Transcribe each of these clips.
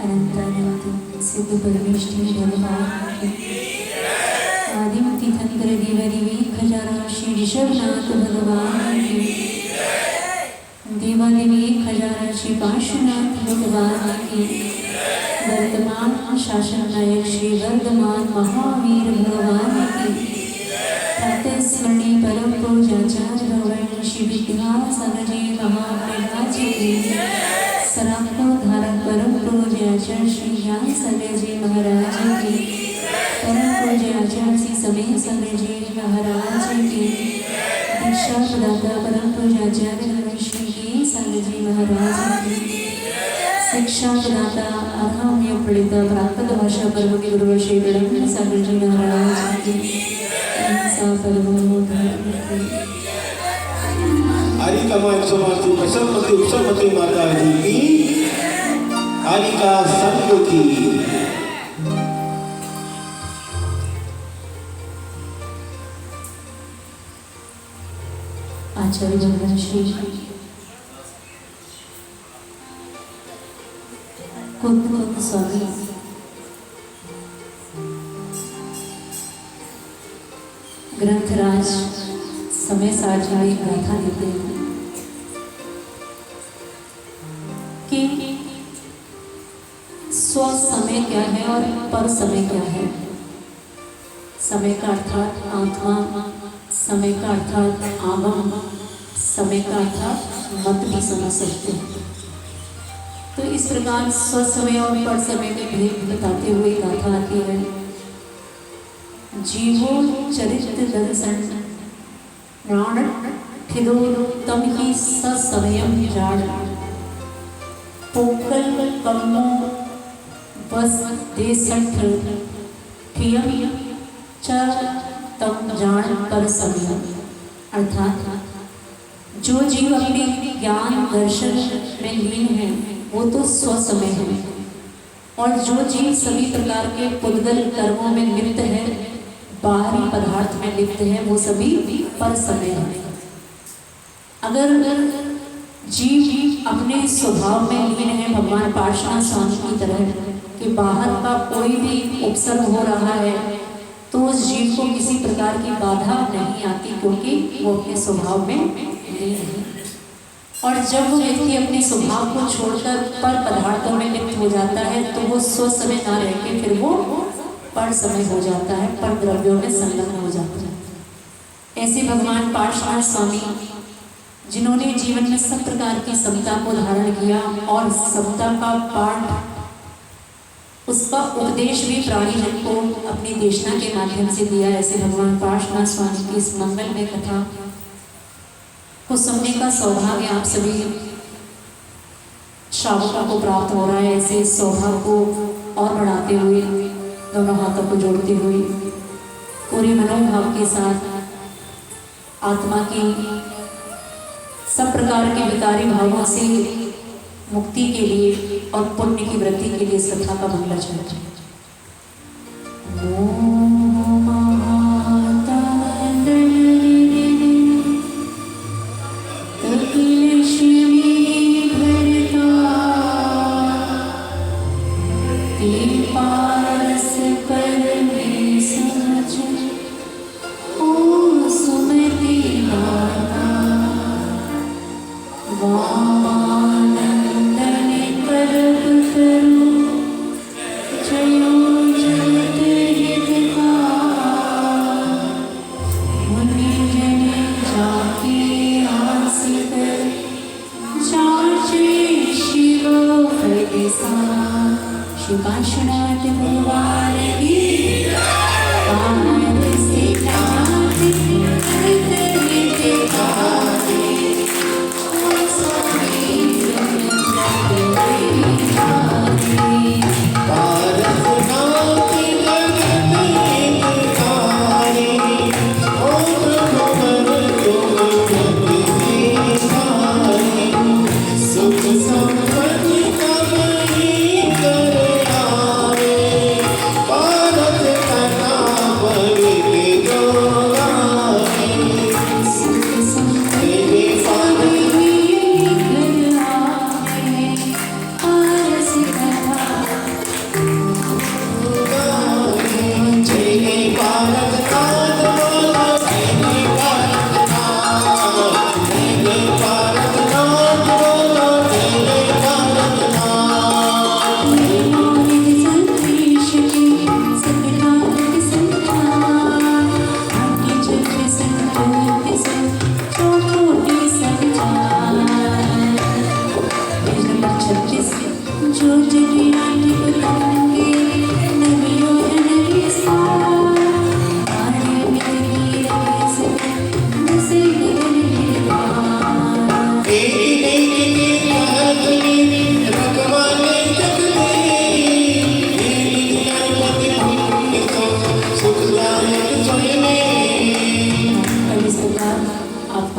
अनंतानंद सिद्ध परमेष्ठी भगवान की आदिमति तंत्र देवरिवी खजारा श्री ऋषभनाथ भगवान की देवादेवी खजारा श्री पार्श्वनाथ भगवान की वर्तमान शासन नायक श्री वर्धमान महावीर भगवान की प्रातः स्मरणीय परम पूज्याचार्य भगवान श्री विद्यासागर जी महाप्रभा जी की सराको धारक परम पूज्याचार्य श्री ज्ञान सागर जी महाराज की परम पूज्याचार्य श्री समय सागर जी महाराज की दीक्षा प्रदाता परम पूज्याचार्य श्री सागर जी महाराज की शिक्षा प्रदाता अहम्य प्रणीता प्राकृत भाषा पर्व के गुरु श्री ब्रह्म सागर जी महाराज की कालिका 108 बसंतमती उपसमती माता जी की कालिका संघ की आचार्य भगवान श्री कुंद स्वामी ग्रंथराज समय साज में गाथा देते हैं कि स्व समय क्या है और पर समय क्या है। समय का अर्थात आत्मा, समय का अर्थात आगम, समय का अर्थात मत भी समझ सकते हैं। तो इस प्रकार स्व समय और पर समय में भेद बताते हुए गाथा आती है। जीवो चरित्र दर्शन प्राण ठिदो तम ही ससमयम जाड़ पोकल कम्मो बस देसठ ठियम च तम जान पर समय। अर्थात जो जीव अपने ज्ञान दर्शन में लीन है वो तो स्व समय है, और जो जीव सभी प्रकार के पुद्गल कर्मों में लिप्त है, बाहरी पदार्थ में लिप्त है, वो सभी पर समय है। अगर जीव अपने स्वभाव में लीन है भगवान पार्श्वनाथ स्वामी की तरह कि बाहर का कोई भी उपसर्ग हो रहा है तो उस जीव को किसी प्रकार की बाधा नहीं आती, क्योंकि वो अपने स्वभाव में लीन है। और जब वो व्यक्ति अपने स्वभाव को छोड़कर पर पदार्थों में लिप्त हो जाता है तो वो स्व समय ना रह के फिर वो पर समय हो जाता है, पर द्रव्यों में संलग्न हो जाता है। ऐसे भगवान पार्श्वनाथ स्वामी जिन्होंने जीवन में सब प्रकार की समता को धारण किया और समता का पाठ, उसका उपदेश भी प्राणी जन को अपनी देशना के माध्यम से दिया। ऐसे भगवान पार्श्वनाथ स्वामी की इस मंगलमय कथा को सुनने का सौभाग्य आप सभी श्रावकों को प्राप्त हो रहा है। ऐसे सौभाग्य को और बढ़ाते हुए दोनों हाथों को जोड़ते हुए पूरे मनोभाव के साथ आत्मा की सब प्रकार के विकारी भावों से मुक्ति के लिए और पुण्य की वृद्धि के लिए इस कथा का मंगल चरित्र। Para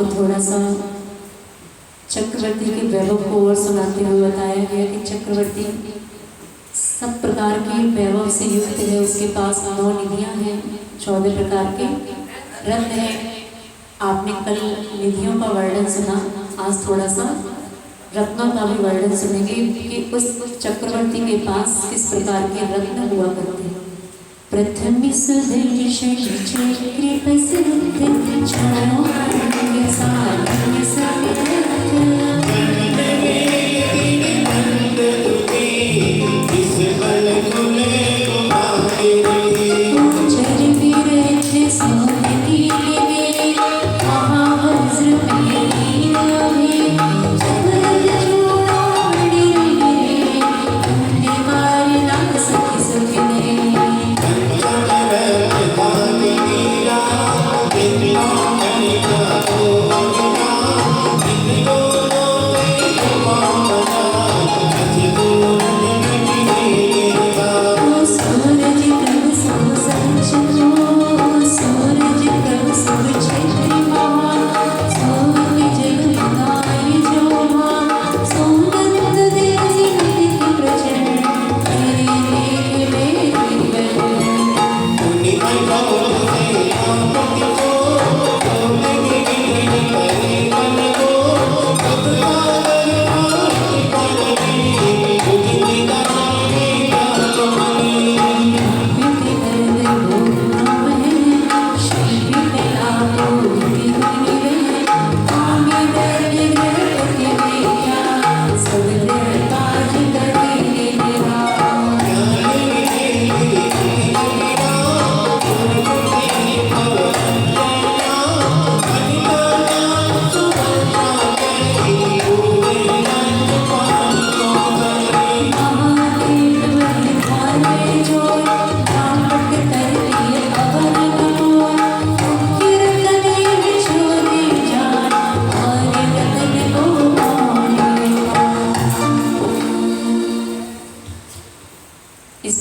आपको थोड़ा सा चक्रवर्ती के वैभव को और सुनाते हुए बताया गया कि चक्रवर्ती सब प्रकार के वैभव से युक्त है। उसके पास 9 निधियाँ हैं, 14 प्रकार के रत्न हैं। आपने कल निधियों का वर्णन सुना, आज थोड़ा सा रत्नों का भी वर्णन सुनेंगे कि उस चक्रवर्ती के पास किस प्रकार के रत्न हुआ करते हैं। प्रथम इस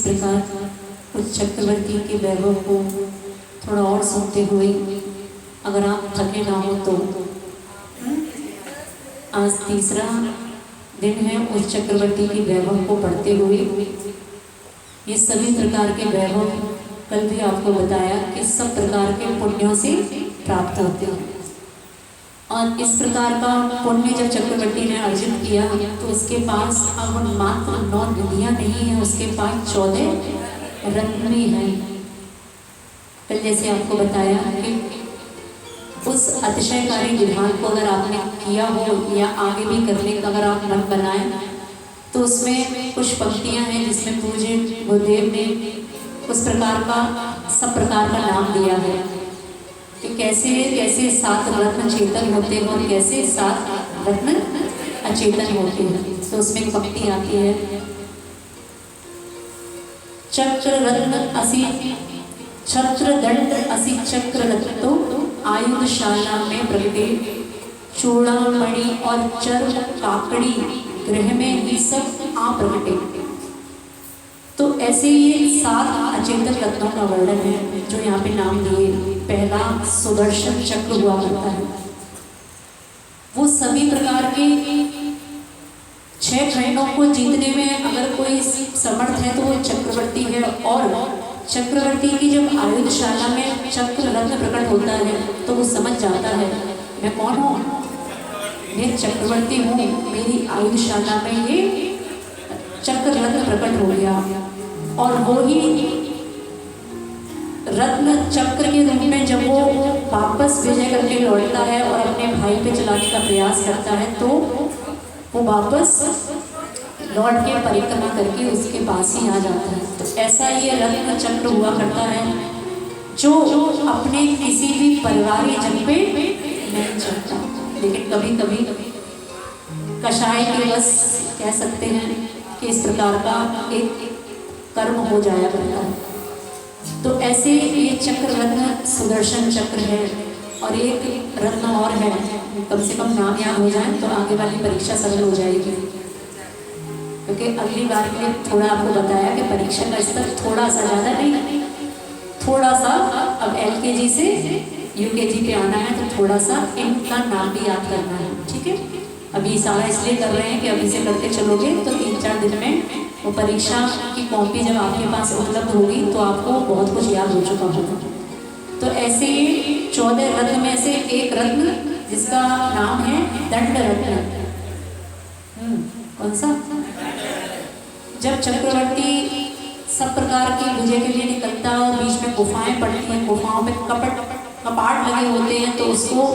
प्रकार उस चक्रवर्ती के वैभव को थोड़ा और सुनते हुए, अगर आप थके ना हो तो आज तीसरा दिन है उस चक्रवर्ती के वैभव को पढ़ते हुए। ये सभी प्रकार के वैभव कल भी आपको बताया कि सब प्रकार के पुण्यों से प्राप्त होते हैं। और इस प्रकार का पुण्य जब चक्रवर्ती ने अर्जित किया तो उसके पास अब मात्र 9 निधियाँ नहीं है, उसके पास 14 रत्न भी हैं। कल जैसे आपको बताया कि उस अतिशयकारी विधान को अगर आपने किया हो या आगे भी करने का अगर आप मन बनाए तो उसमें कुछ पंक्तियाँ हैं जिसमें पूज्य गुरुदेव ने उस प्रकार का सब प्रकार का नाम दिया है कि कैसे कैसे 7 रत्न चेतन होते हैं और कैसे 7 रत्न अचेतन होते हैं। तो उसमें एक पंक्ति आती है, चक्र रत्न असी छत्र दंड असी चक्र रत्न तो आयुधशाला में प्रगटे, चूड़ामणि और चर्म काकड़ी गृह में ही सब आ प्रगटे। तो ऐसे ये 7 अचेतन रत्नों का वर्णन है जो यहाँ पे नाम दिए। पहला सुदर्शन चक्र हुआ करता है, वो सभी प्रकार के 6 खंडों को जीतने में अगर कोई समर्थ है तो वो चक्रवर्ती है। और चक्रवर्ती की जब आयुधशाला में चक्र रत्न प्रकट होता है तो वो समझ जाता है मैं कौन हूँ, मैं चक्रवर्ती हूँ, मेरी आयुधशाला में ये चक्र रत्न प्रकट हो गया। और वो ही रत्न चक्र के रूप में जब वो वापस विजय करके लौटता है और अपने भाई पे चलाने का प्रयास करता है तो वो वापस लौट के परिक्रमा करके उसके पास ही आ जाता है। तो ऐसा ये रत्न चक्र हुआ करता है जो अपने किसी भी परिवारी जन पे नहीं चलता, लेकिन कभी कभी कषाय के बस कह सकते हैं कि इस प्रकार का एक कर्म हो जाया करता है। तो ऐसे ये चक्र रत्न सुदर्शन चक्र है। और एक रत्न और है, कम से कम नाम याद हो जाए तो आगे वाली परीक्षा सरल हो जाएगी, क्योंकि अगली बार के लिए थोड़ा आपको बताया कि परीक्षा का स्तर थोड़ा सा ज़्यादा नहीं, थोड़ा सा अब LKG से यूकेजी पे आना है तो थोड़ा सा इनका नाम भी याद करना है, ठीक है। अभी सारा इसलिए कर रहे हैं कि अभी से करते चलोगे तो 3-4 दिन में वो परीक्षा की कॉपी जब आपके पास उपलब्ध होगी तो आपको बहुत कुछ याद हो चुका होगा। तो ऐसे 14 रत्न में से एक रत्न जिसका नाम है दंड रत्न। कौन सा? जब चक्रवर्ती सब प्रकार के विजय के लिए निकलता है और बीच में गुफाएं पड़ती हैं, गुफाओं में कपाट लगे होते हैं, तो उसको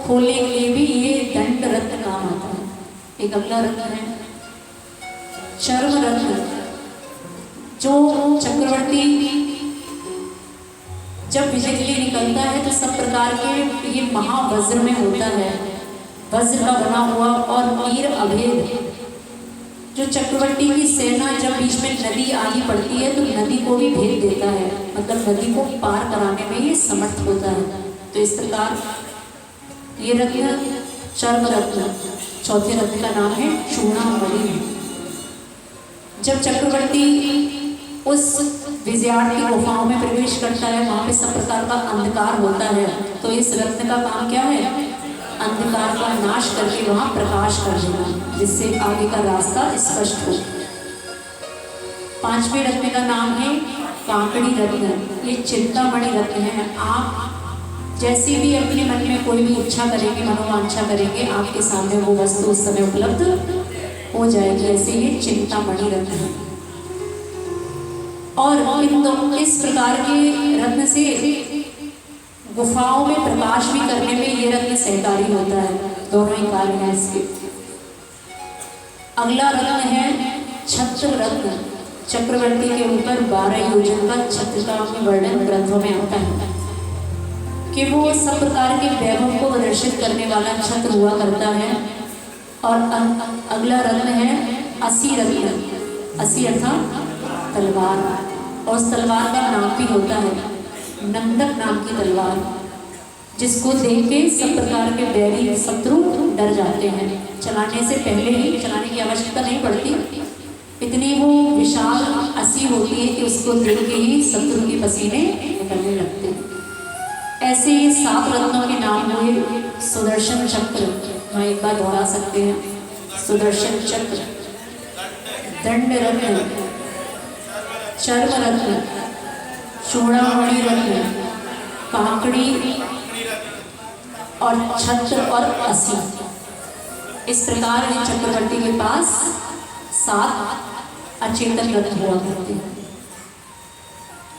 खोलने के लिए भी ये दंड रत्न काम आता है। एक अगला रत्न है चर्म रत्न, जो चक्रवर्ती जब विजय के लिए निकलता है तो सब प्रकार के ये महावज्र में होता है, वज्र का बना हुआ और वीर अभेद। जो चक्रवर्ती की सेना जब बीच में नदी आनी पड़ती है तो नदी को भी भेद देता है, मतलब नदी को पार कराने में ये समर्थ होता है। तो इस प्रकार ये रत्न चर्म रत्न। चौथे रत्न का नाम है चूड़ामणि। जब चक्रवर्ती उस विजयार्थ की गुफाओं में प्रवेश करता है, वहां पे सब प्रकार का अंधकार होता है, तो इस रत्न का काम क्या है? अंधकार का नाश करके वहां प्रकाश कर देना, जिससे आगे का रास्ता स्पष्ट हो। 5वें रत्न का नाम है काकड़ी रत्न। ये चिंतामणि रत्न है। आप जैसे भी अपने मन में कोई भी इच्छा करेंगे, मनोवांछा करेंगे, आपके सामने वो वस्तु उस समय उपलब्ध हो जाएगी। ऐसे ये चिंतामणि रत्न है। और इस प्रकार के रत्न से गुफाओं में प्रकाश भी करने में ये रत्न सहकारी होता है। दोनों ही कार्य हैं इसके। अगला रत्न है छत्र रत्न। चक्रवर्ती के ऊपर 12 योजन का छत्र का वर्णन ग्रंथों में आता है कि वो सब प्रकार के वैभव को प्रदर्शित करने वाला छत्र हुआ करता है। और अगला रत्न है असी रत्न। असी अर्थात तलवार, और उस तलवार का नाम भी होता है नंदक नाम की तलवार, जिसको देख के सब प्रकार के बैरी शत्रु डर जाते हैं। चलाने से पहले ही, चलाने की आवश्यकता नहीं पड़ती, इतनी वो विशाल असी होती है कि उसको देख के ही शत्रु के पसीने निकलने लगते हैं। ऐसे ये 7 रत्नों के नाम हुए सुदर्शन चक्र। हम एक बार दोहरा सकते हैं। सुदर्शन चक्र, दंड रत्न, चर्म रत्न, चूड़ामणि रत्न, काकड़ी और छत्र और असी। इस प्रकार चक्रवर्ती के पास 7 अचेतन रत्न हुआ करते हैं।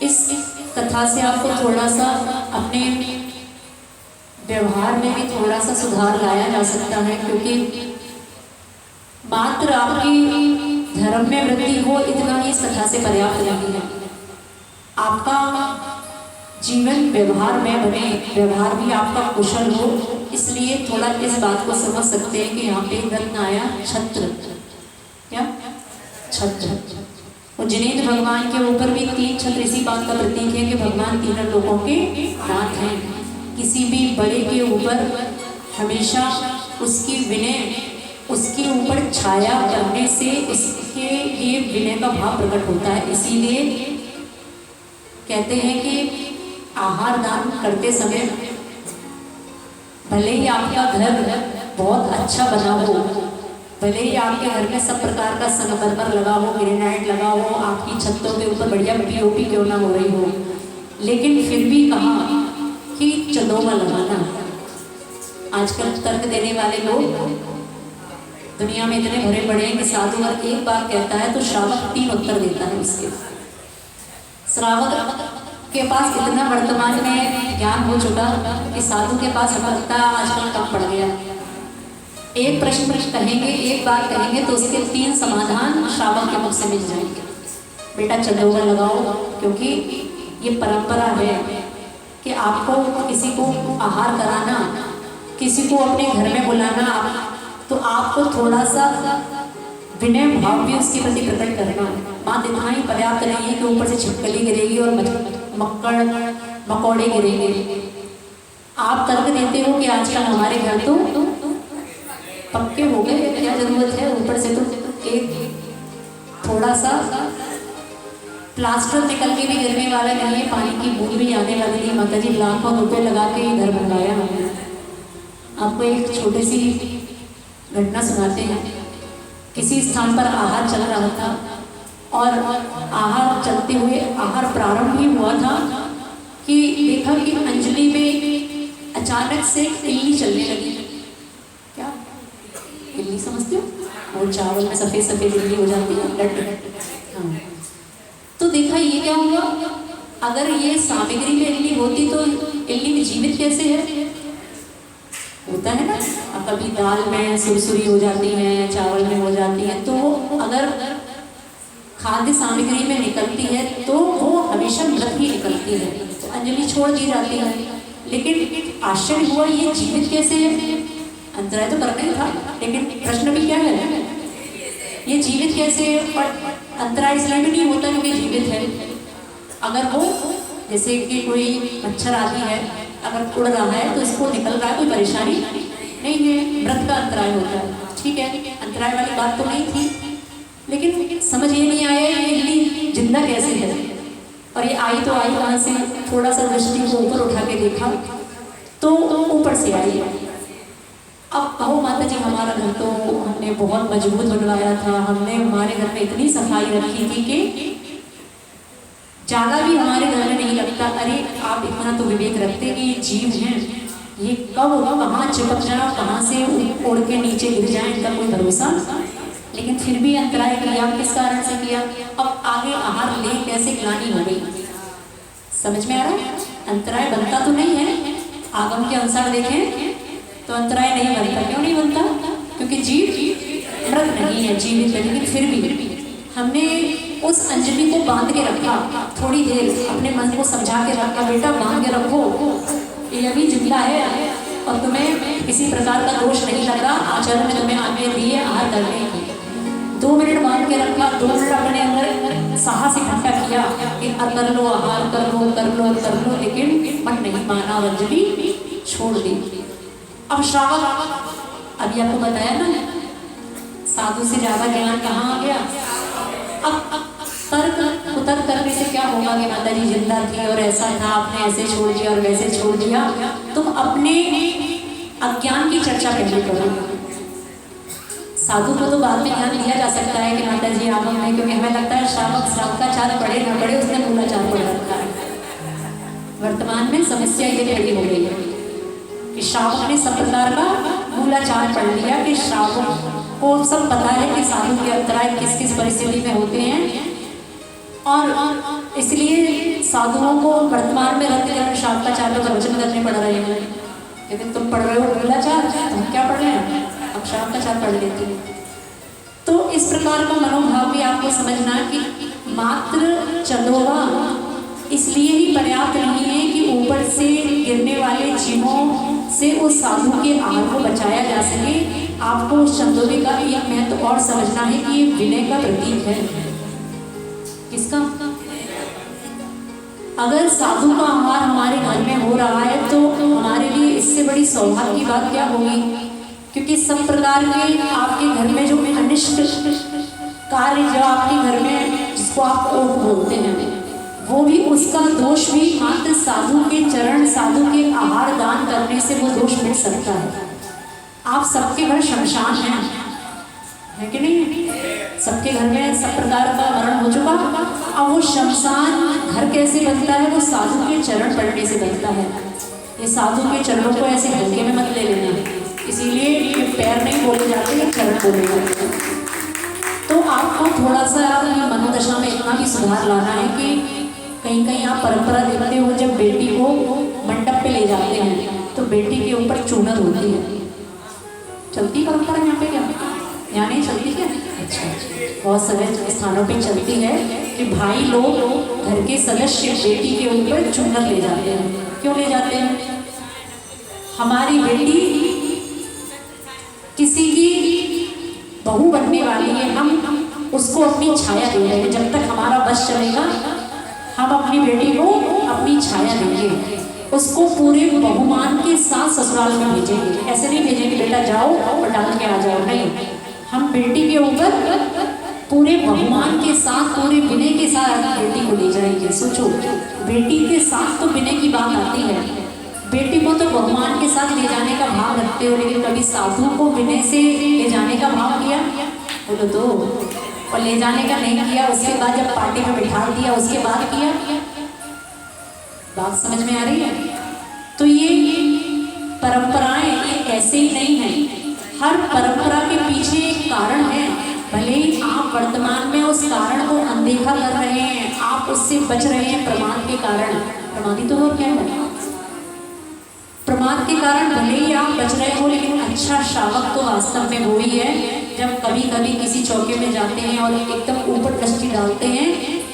इस कथा से आपको थोड़ा सा अपने व्यवहार में भी थोड़ा सा सुधार लाया जा सकता है, क्योंकि मात्र आपकी धर्म में वृद्धि हो इतना ही इस कथा से पर्याप्त नहीं है। आपका जीवन व्यवहार में बने, व्यवहार भी आपका कुशल हो, इसलिए थोड़ा इस बात को समझ सकते हैं कि यहाँ पे रत्न आया छत्र। क्या? छत्र। और जिनेंद्र भगवान के ऊपर भी 3 छत्र इसी बात का प्रतीक है कि भगवान तीनों लोगों के नाथ हैं। किसी भी बड़े के ऊपर हमेशा उसकी विनय, उसके ऊपर छाया करने से उसके लिए विनय का भाव प्रकट होता है। इसीलिए कहते हैं कि आहार दान करते समय भले ही आपका घर बहुत अच्छा बना हो, भले ही आपके घर में सब प्रकार का संगमरमर लगा हो, ग्रेनाइट लगा हो, आपकी छतों के ऊपर बढ़िया पीओपी क्यों ना हो रही हो, लेकिन फिर भी कहा कि चंदोमा लगाना। आजकल तर्क देने वाले लोग दुनिया में इतने भरे पड़े हैं कि साधु अगर एक बार कहता है तो श्रावक 3 उत्तर देता है उसके। श्रावक के पास इतना वर्तमान में ज्ञान हो चुका कि साधु के पास समझता आजकल कम पड़ गया। एक प्रश्न कहेंगे, एक बात कहेंगे तो उसके 3 समाधान श्रावक के मुख से मिल जाएंगे। बेटा चंदोमा लगाओ, क्योंकि ये परंपरा है कि आपको किसी को आहार कराना, किसी को अपने घर में बुलाना, तो आपको थोड़ा सा विनय भाव भी उसके प्रति प्रकट करना। बात इतना ही पर्याप्त नहीं है कि ऊपर से छिपकली गिरेगी और मकौड़े गिरेंगे। आप तर्क देते हो कि आजकल हमारे घर तो पक्के हो गए, क्या जरूरत है ऊपर से तो एक थोड़ा सा प्लास्टर निकल के भी गिरने वाला नहीं है, पानी की बूंद भी आने वाली नहीं। माता जी लाखों रुपए लगा के घर बनवाया हमने। आपको एक छोटी सी घटना सुनाते हैं। किसी स्थान पर आहार चल रहा था और आहार चलते हुए आहार प्रारंभ ही हुआ था कि देखा कि अंजलि में अचानक से इल्ली चलने लगी। क्या इल्ली समझते हो? और चावल में सफेद सफेद इल्ली हो जाती है, लट। हाँ, तो देखा ये क्या हुआ, अगर ये सामग्री में इल्ली होती तो इल्ली में जीवित कैसे है? होता है ना, अब कभी दाल में सुरसुरी हो जाती है, चावल में हो जाती है, तो अगर खाद्य सामग्री में निकलती है तो वो हमेशा मृत ही निकलती है, तो अंजलि छोड़ दी जाती है। लेकिन आश्चर्य हुआ ये जीवित कैसे है? अंतराय तो करना ही था, लेकिन प्रश्न भी क्या है, ये जीवित कैसे है? और अंतराय इसलिए भी नहीं होता क्योंकि जीवित है। अगर वो जैसे कि कोई मच्छर आदि है, अगर उड़ रहा है तो इसको निकल रहा है, कोई परेशानी नहीं है, मृत का अंतराय होता है। ठीक है, अंतराय वाली बात तो नहीं थी, लेकिन समझ ये नहीं आया ये इल्ली जिंदा कैसे है। और ये आई तो आई कहाँ से? थोड़ा सा दृष्टि को ऊपर उठा के देखा तो ऊपर से आई। अब कहो माता जी हमारा घर तो हमने बहुत मजबूत बनवाया था, हमने हमारे घर में इतनी सफाई रखी थी कि ज़्यादा भी हमारे घर में नहीं लगता। अरे आप इतना तो विवेक रखते कि ये जीव हैं, ये कब कहाँ चिपक जाए, कहाँ से उड़ के नीचे गिर जाए, इनका कोई भरोसा। लेकिन फिर भी अंतराय किया, किस कारण से किया? अब आगे आहार ले कैसे ग्लानि हो गई, समझ में आ रहा है? अंतराय बनता तो नहीं है, आगम के अनुसार देखें तो अंतराय नहीं बनता। क्यों नहीं बनता? क्योंकि जीव मृत नहीं है, जीवित है। लेकिन फिर भी हमने उस अंजलि को बांध के रखा, थोड़ी देर अपने मन को समझा के रखा, बेटा बांध के रखो, ये अभी जिंदा है और तुम्हें किसी प्रकार का दोष नहीं लग रहा, आचार्य ने तुम्हें आज्ञा दी है आहार करने की। 2 मिनट बांध के रखा, 2 मिनट अपने अंदर साहस इकट्ठा किया कि कर लो आहार, कर लो कर लो कर लो, लेकिन मन नहीं माना, अंजलि छोड़ दी। अब श्रावक, अभी आपको बताया ना, साधु से ज्यादा ज्ञान कहाँ आ गया। अब तर्क उतर्क करने से क्या होगा कि माता जी जिंदा थी और ऐसा था, आपने ऐसे छोड़ दिया और वैसे छोड़ दिया। तुम अपने अज्ञान की चर्चा पहले करो। साधु को तो बाद में ज्ञान दिया जा सकता है कि माता जी आगम में, क्योंकि हमें लगता है श्रावकाचार पढ़े न पढ़े, उसने मूलाचार पढ़ रखा है। वर्तमान में समस्या ये खड़ी हो गई है कि श्रावक ने सब प्रकार का मूलाचार पढ़ लिया, कि श्रावक को सब पता है कि साधु के अंतराय किस किस परिस्थिति में होते हैं, और इसलिए साधुओं को वर्तमान में रहते हुए श्रावकाचार का प्रवचन करने पड़ रहे हैं। लेकिन तुम पढ़ रहे हो मूलाचार, तुम क्या पढ़ रहे हैं? अब श्रावकाचार पढ़ लेते हैं। तो इस प्रकार का मनोभाव भी आपको समझना कि मात्र चलोवा इसलिए ही पर्याप्त नहीं है कि ऊपर से गिरने वाले जीवों से उस साधु के आहार को बचाया जा सके। आपको उस चंदोबे का एक महत्व और समझना है कि ये विनय का प्रतीक है। किसका? अगर साधु का आहार हमारे घर में हो रहा है तो हमारे लिए इससे बड़ी सौभाग्य की बात क्या होगी, क्योंकि सब प्रकार के आपके घर में जो अनिष्ट कार्य जो आपके घर में जिसको आप ओट बोलते हैं, वो भी उसका दोष भी मात्र साधु के चरण, साधु के आहार दान करने से वो दोष मिट सकता है। आप सबके घर शमशान है कि नहीं? सबके घर में सब प्रकार का मरण हो चुका। अब वो शमशान घर कैसे बनता है? वो साधु के चरण पड़ने से बनता है। ये साधु के चरणों को ऐसे हल्के में मत ले लेना, इसीलिए ये पैर नहीं बोले जाते, ये चरण बोले जाते हैं। तो आपको थोड़ा सा मनोदशा में इतना भी सुधार लाना है कि कहीं कहीं आप परंपरा देखते हो, जब बेटी को मंडप पे ले जाते हैं तो बेटी के ऊपर चूनर होती है। चलती परंपरा यहाँ पे? क्या यहाँ नहीं चलती क्या? अच्छा, बहुत सारे स्थानों पे चलती है कि भाई लोग घर के सदस्य बेटी के ऊपर चूनर ले जाते हैं। क्यों ले जाते हैं? हमारी बेटी किसी की बहू बनने वाली है, हम उसको अपनी छाया दे रहे हैं। जब तक हमारा बस चलेगा हम अपनी बेटी को अपनी छाया देंगे, उसको पूरे बहुमान के साथ ससुराल में भेजेंगे। ऐसे नहीं भेजेंगे बेटा जाओ और डाल के आ जाओ, नहीं, हम बेटी के ऊपर पूरे बहुमान के साथ, पूरे विनय के साथ बेटी को ले जाएंगे। सोचो, बेटी के साथ तो विनय की बात आती है, बेटी को तो बहुमान के साथ ले जाने का भाव रखते हो, लेकिन कभी साधु को विनय से ले जाने का भाव किया? बोलो तो। और ले जाने का नहीं किया, उसके बाद जब पार्टी में बिठा दिया उसके बाद किया। बात समझ में आ रही है? तो ये परंपराएं ये ऐसे ही नहीं है, हर परंपरा के पीछे एक कारण है। भले ही आप वर्तमान में उस कारण को अनदेखा कर रहे हैं, आप उससे बच रहे हैं प्रमाद के कारण। प्रमादी तो और क्या है? प्रमाद के कारण भले ही आप बच रहे हो, लेकिन अच्छा श्रावक तो वास्तव में वो ही है जब कभी कभी किसी चौके में जाते हैं और एकदम ऊपर दृष्टि डालते हैं,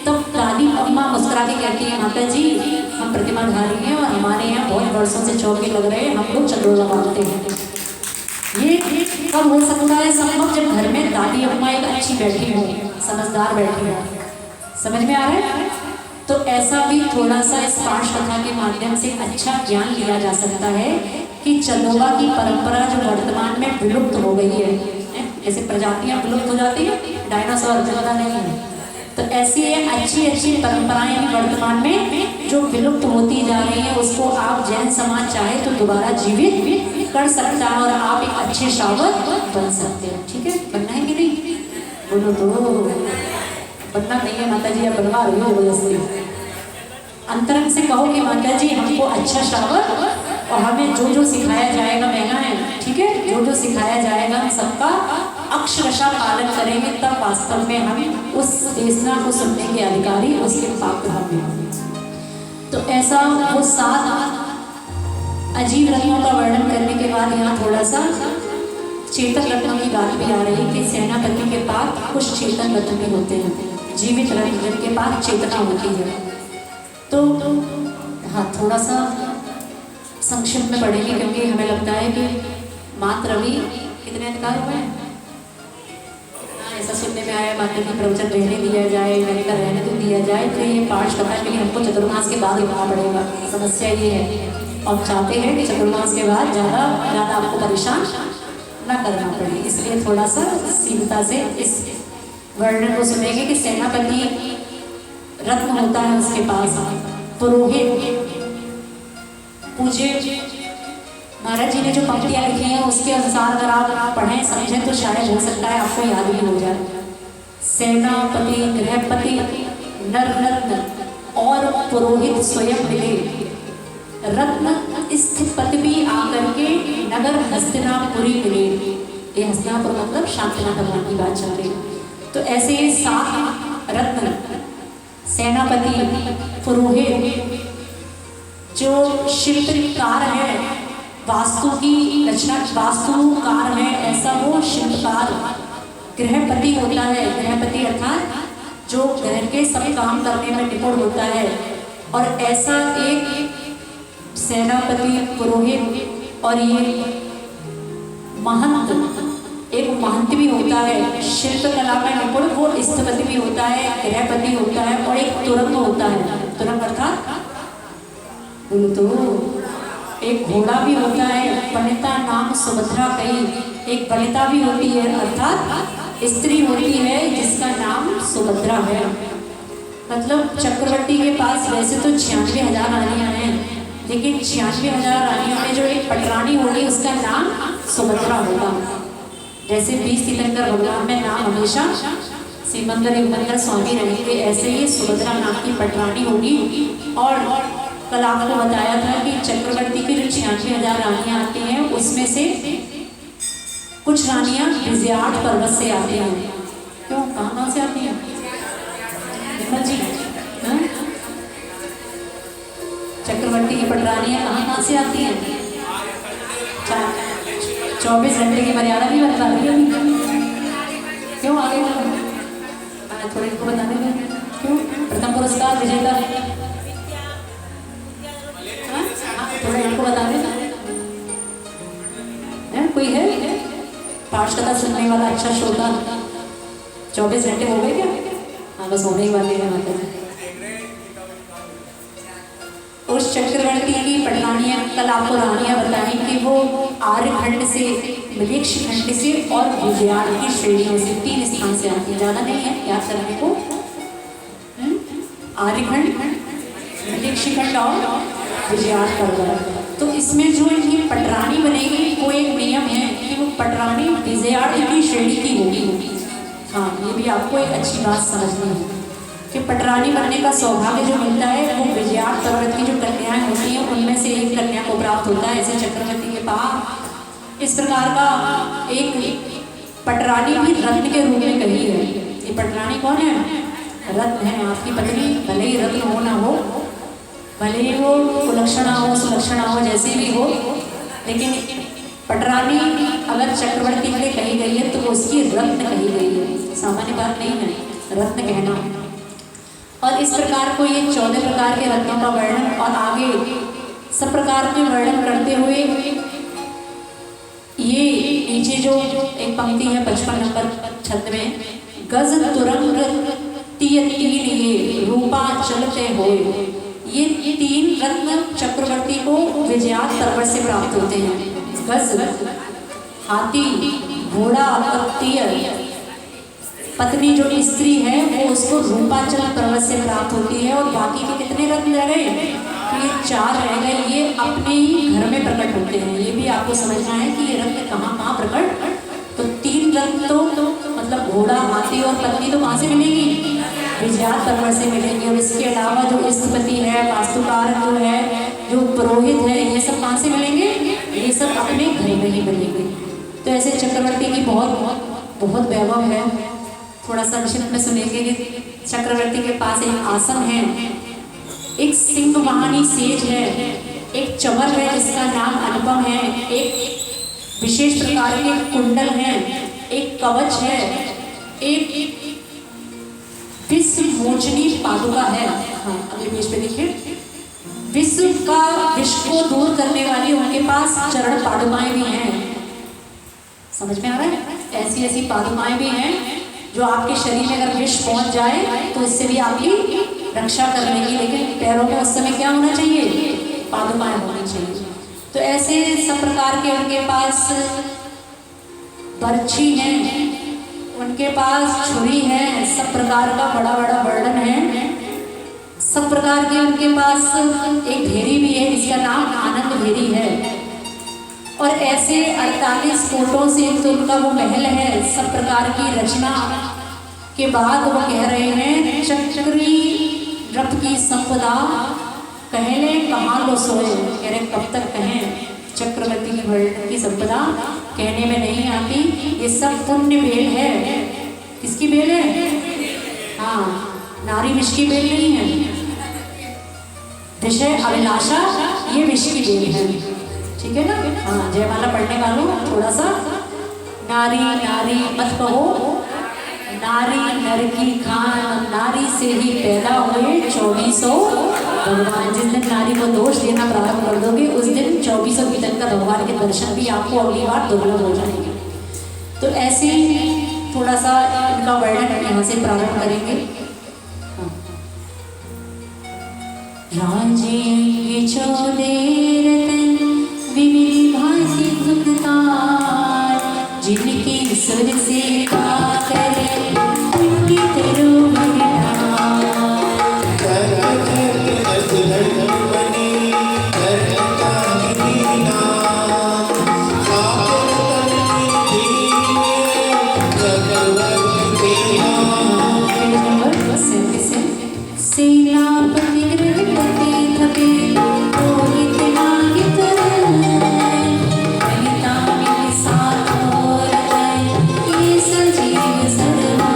तब दादी अम्मा मुस्कुरा के कहती है, माता जी हम प्रतिमाधारी हैं और हमारे यहाँ बहुत वर्षों से चौके लग रहे हैं, हम लोग चंद्रोला मानते हैं। ये कब हो सकता है संभव? जब घर में दादी अम्मा एक अच्छी बैठी हो, समझदार बैठी हो। समझ में आ रहा है? तो ऐसा भी थोड़ा सा इस पाठ कथा के माध्यम से अच्छा ज्ञान लिया जा सकता है कि चंदोला की परंपरा जो वर्तमान में विलुप्त हो गई है, जैसे प्रजातियां विलुप्त हो जाती है, डायनासोर जिंदा नहीं है, तो ऐसी अच्छी अच्छी परंपराएं भी वर्तमान में जो विलुप्त होती जा रही है, उसको आप जैन समाज चाहे तो दोबारा जीवित कर सकता है और आप एक अच्छे श्रावक बन सकते हो। ठीक है, बनना है कि नहीं? बोलो तो। बनना नहीं है माता जी, आप बनवा रही हो जबरदस्ती। अंतरंग से कहो कि माता जी हमको अच्छा श्रावक और हमें जो जो सिखाया जाएगा महंगा है, ठीक है, जो जो सिखाया जाएगा हम सबका अक्षरशः पालन करेंगे, तब वास्तव में हम उस देशना को सुनने के अधिकारी, उसके पात्र होंगे। तो ऐसा वो 7 अजीब रत्नों का वर्णन करने के बाद यहाँ थोड़ा सा चेतन रत्नों की बात भी आ रही है कि सेनापति के पास कुछ चेतन रत्न भी होते हैं, जीवित रत्न जिनके पास चेतना होती है। तो हाँ, थोड़ा सा संक्षिप्त में पढ़ेंगे क्योंकि हमें लगता है कि मात्र अभी कितने अधिकार हुए हैं। ऐसा सुनने में आया माता की प्रवचन रहने दिया जाए, मैंने कहा रहने तो दिया जाए, तो ये पाठ कथा के लिए हमको चतुर्मास के बाद लिखना पड़ेगा। समस्या ये है, और चाहते हैं कि चतुर्मास के बाद ज़्यादा आपको परेशान न करना पड़े, इसलिए थोड़ा सा सीमता से इस वर्णन को सुनेंगे कि सेनापति रत्न होता है उसके पास, पुरोहित पूज्य महाराज जी ने जो पंक्तियां लिखी हैं उसके अनुसार अगर आप पढ़ें समझें तो शायद हो सकता है आपको याद भी हो जाए। सेनापति, गृहपति, नर रत्न और पुरोहित स्वयं मिले, रत्न स्थिपति भी आकर के नगर हस्तिनापुरी मिले। ये हस्तिनापुर मतलब शांतिनाथ भगवान की बात चल रही। तो ऐसे 7 रत्न, सेनापति, पुरोहित, जो शिल्पकार है, वास्तु की रचना वास्तुकार है, ऐसा वो शिल्पकार। गृहपति होता है, गृहपति अर्थात जो घर के सब काम करने में निपुण होता है, और ऐसा एक सेनापति, पुरोहित और ये महंत, एक महंत भी होता है, शिल्पकला में निपुण, वो स्थपति भी होता है, गृहपति होता है, और एक तुरंग होता है। तुरंग अर्थात बोलो तो एक घोड़ा भी होता है, वनिता नाम सुभद्रा कही, एक वनिता भी होती है अर्थात स्त्री होती है जिसका नाम सुभद्रा है। मतलब चक्रवर्ती के पास वैसे तो 96,000 रानियां हैं, लेकिन 96,000 रानियों में जो एक पटरानी होगी उसका नाम सुभद्रा होगा। जैसे 20 तीर्थंकर भगवान में नाम हमेशा सिमंदर युगंधर स्वामी रहेंगे, ऐसे ही सुभद्रा नाम की पटरानी होगी। और कल आपको बताया था कि चक्रवर्ती की जो 96,000 रानियां आती हैं उसमें से कुछ रानियां विजयाट पर्वत से आती हैं। क्यों, कहाँ से आती हैं जी? चक्रवर्ती की पटरानियां कहाँ से आती हैं? 24 घंटे की मर्यादा नहीं बता रही। क्यों आगे थोड़े इनको बता देंगे क्यों? प्रथम पुरस्कार विजेता थोड़ा इनको बता देना। कोई है पाठ कथा सुनने वाला अच्छा श्रोता? 24 घंटे हो गए क्या? हाँ, बस होने ही वाले हैं माता जी। उस चक्रवर्ती की पटरानियां, कल आपको रानियां बताई कि वो आर्यखंड से, मृक्ष खंड से और विजयाण की श्रेणियों से 3 स्थान से आती है। ज़्यादा नहीं है याद करने को। आर्यखंड, मृक्ष खंड और विजयाण पर्वत। तो इसमें जो इनकी पटरानी बनेगी वो एक नियम है कि वो पटरानी विजयाण की श्रेणी की होगी। हाँ, ये भी आपको एक अच्छी बात समझनी है कि पटरानी बनने का सौभाग्य जो मिलता है वो विजयाण पर्वत की जो कन्याएं होती हैं उनमें से एक कन्या को प्राप्त होता है। ऐसे चक्रवर्ती के पास इस प्रकार का एक पटरानी भी रत्न के रूप में कही है। ये पटरानी कौन है? रत्न है। आपकी पत्नी भले ही रत्न हो ना हो, भले ही वो कुलक्षणा हो, सुलक्षणा हो, जैसे भी हो, लेकिन पटरानी अगर चक्रवर्ती के लिए कही गई है तो वो उसकी रत्न कही गई है। सामान्य बात नहीं है रत्न कहना। और इस प्रकार को ये 14 प्रकार के रत्नों का वर्णन और आगे सब प्रकार के वर्णन करते हुए ये नीचे जो एक पंक्ति है 55 नंबर छंद में, गज तुरंग तीय तीन ये रूपा चलते होए। ये 3 रत्न चक्रवर्ती को विजयात पर्वत से प्राप्त होते हैं। गज हाथी, घोड़ा और तीय पत्नी जो स्त्री है वो उसको रूपाचल पर्वत से प्राप्त होती है। और बाकी के कितने रत्न रह गए? ये 4 रह गए। ये अपने ही घर में प्रकट होते हैं। ये भी आपको समझना है कि ये रत्न कहाँ कहाँ प्रकट। तो 3 रत्न तो मतलब घोड़ा, हाथी और पत्नी तो कहाँ से मिलेगी? विजयात पर्वत से मिलेंगे। और इसके अलावा जो स्थपति है, वास्तुकार जो है, जो पुरोहित है, ये सब कहाँ से मिलेंगे? ये सब अपने घर में ही मिलेंगे। तो ऐसे चक्रवर्ती की बहुत वैभव है। थोड़ा सा संक्षिप्त में सुनेंगे कि चक्रवर्ती के पास एक आसन है, एक सिंह वाहनी सेज है, एक चमर है जिसका नाम अनुपम है, एक विशेष प्रकार के कुंडल हैं, एक कवच है, एक विश्व मोचनी पादुका है। हाँ, अगले पेज पे देखिए, विश्व को दूर करने वाली उनके पास चरण पादुकाएं भी हैं। समझ में आ रहा है? ऐसी ऐसी पादुकाएं भी हैं जो आपके शरीर में अगर विष पहुंच जाए तो इससे भी आपकी रक्षा कर लेगी। लेकिन पैरों में उस समय क्या होना चाहिए? पादुकाएं होनी चाहिए। तो ऐसे सब प्रकार के उनके पास बर्छी है, उनके पास छुरी है, सब प्रकार का बड़ा बड़ा वर्णन है। सब प्रकार के उनके पास एक भेरी भी है जिसका नाम आनंद भेरी है। और ऐसे 48 कोटों से तो उनका वो महल है। सब प्रकार की रचना के बाद वो कह रहे हैं, चक्री रथ की संपदा कहले कहाँ लो सोए। कह रहे कब तक कहें? चक्रवर्ती की वर्णन की संपदा कहने में नहीं आती। ये सब पुण्य बेल है। किसकी बेल है? हाँ, नारी विष की बेल नहीं है। विषय अभिलाषा ये विष की बेल है। ठीक है ना? हाँ, जयमाला पढ़ने वालों थोड़ा सा नारी नारी मत कहो, नारी नर की खान, नारी से ही पैदा हुए 2400 भगवान। जिस दिन नारी को दोष देना प्रारंभ कर दोगे उस दिन 2400 भीतर का भगवान के दर्शन भी आपको अगली बार दुर्लभ हो जाएंगे। तो ऐसे थोड़ा सा इनका वर्णन यहाँ से प्रारंभ करेंगे। राजे 14 रतन विविध भांति सुखतार, जिनकी सुर से गाकर उनकी सेनापति गृहपति थके रोहित नागित ललिता मिल साथ और ये सजीव सर्वा।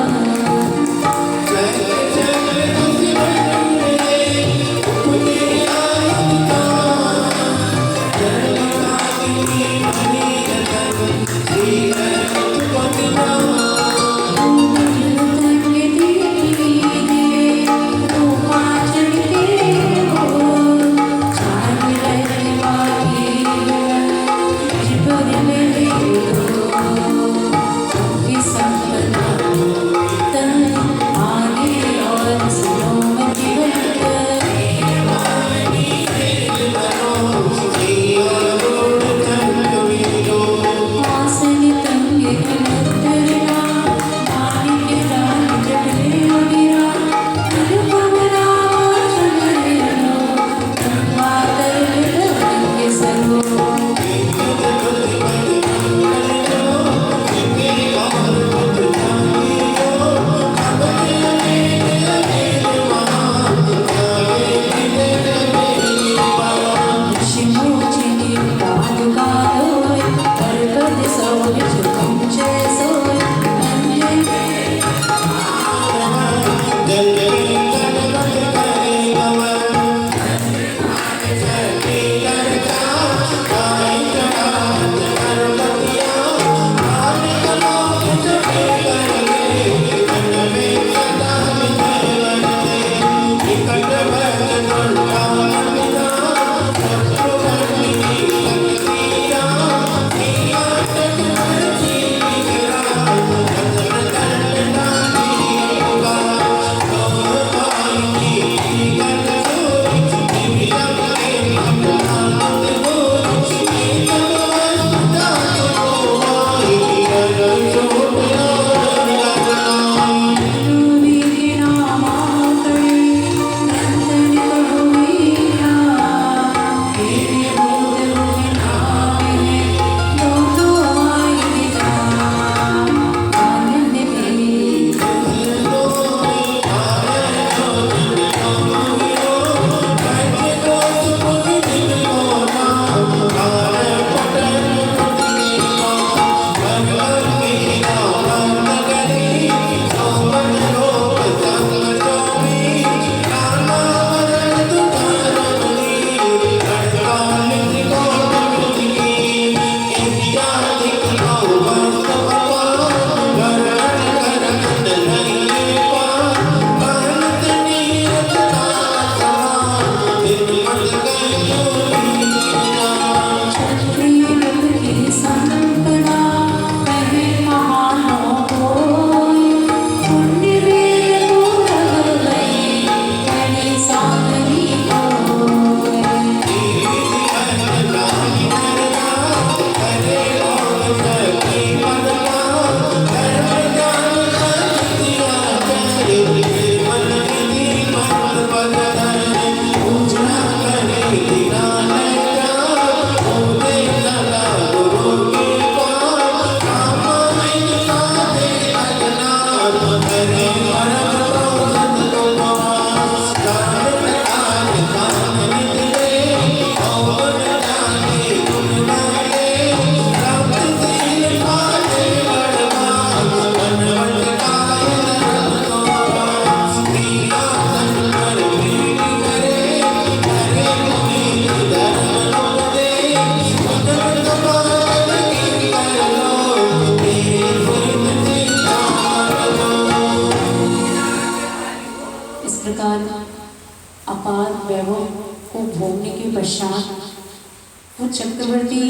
अपार वैभव को भोगने के पश्चात वो चक्रवर्ती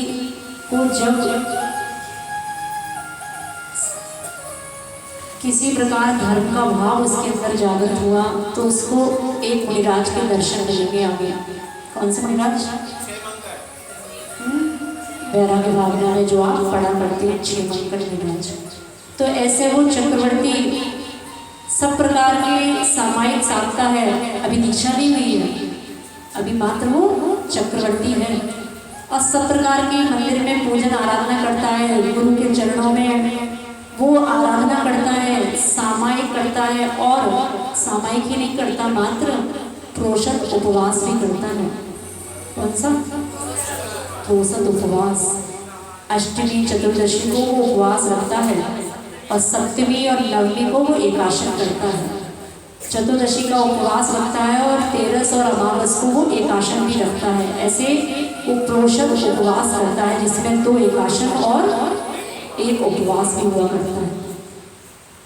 को जब किसी प्रकार धर्म का भाव उसके अंदर जागृत हुआ तो उसको एक मुनिराज के दर्शन मिलने में आ गया। कौन से मुनिराज? वैराग्य भावना में जो आप पढ़ा करते हैं क्षेमंकर मुनिराज। तो ऐसे वो चक्रवर्ती सब प्रकार के सामायिक साधता है, अभी दीक्षा नहीं हुई है, अभी मात्र वो चक्रवर्ती है और सब प्रकार के मंदिर में पूजन आराधना करता है, गुरु के चरणों में वो आराधना करता है, सामायिक करता है और सामायिक ही नहीं करता मात्र प्रोषद उपवास भी करता है। कौन सा? प्रोषद उपवास। अष्टमी चतुर्दशी को वो उपवास रखता है और सप्तमी और नवमी को वो एकादशी करता है। चतुर्दशी का उपवास रखता है और 13 और अमावस को वो एकादशी भी रखता है। ऐसे वो प्रोषद उपवास करता है जिसमें 2 एकादशी और 1 उपवास भी हुआ करता है।